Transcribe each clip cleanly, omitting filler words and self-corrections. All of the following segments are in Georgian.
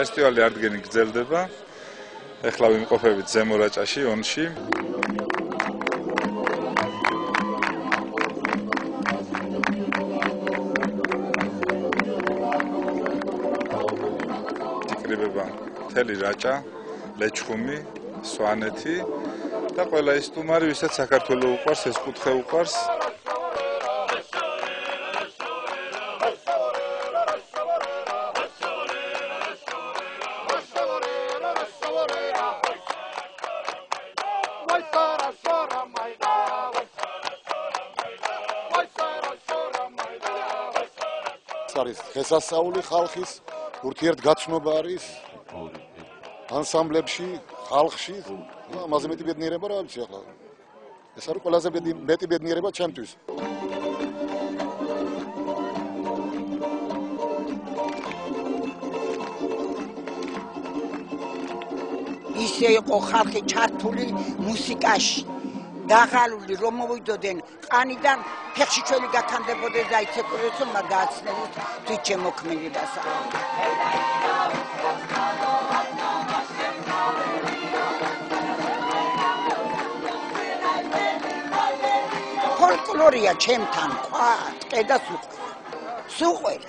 ფესტივალი ადგენი გრძელდება. ეხლა ვიმყოფებით ზემო რაჭაში, ონში. იკრიბება მთელი რაჭა, ლეჩხუმი, სვანეთი და ყველა ის სტუმარი, ვისაც საქართველოს უყვარს, ეს კუთხე უყვარს. არის დღესასწაული ხალხის, ურთიერთგაცნობა არის ანსამბლებში, ხალხში, ამაზე მეტი ბედნიერება რა ვიცი ახლა. ეს არის ყველაზე მეტი ბედნიერება ჩემთვის. ისე იყო ხალხი ჩართული მუსიკაში. დაღალული რომ მოვიდოდნენ ყანიდან ფეხში ჩვენი გაქანდებოდეს და იცეკვირეს რომ გააცნებთ თვით შემოქმედებას. ფოლკლორია ჩემთან ყვა ტყე და სუყველი.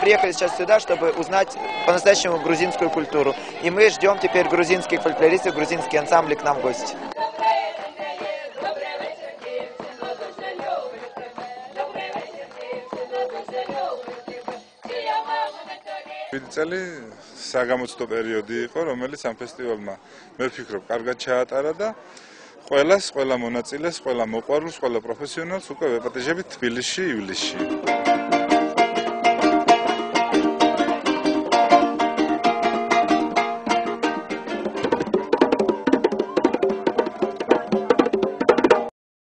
Приехали сейчас сюда, чтобы узнать по-настоящему грузинскую культуру. И мы ждем теперь грузинских фольклористов, грузинский ансамбль к нам в гости. წელი საგამოცდო პერიოდი იყო, რომელიც ამ ფესტივალმა მე ვფიქრობ, კარგად ჩაატარა და ყველა მონაწილეს, ყველა მოყვარულს, ყველა პროფესიონალს უკვე ვეპატიჟებით თბილისში, ივლისში.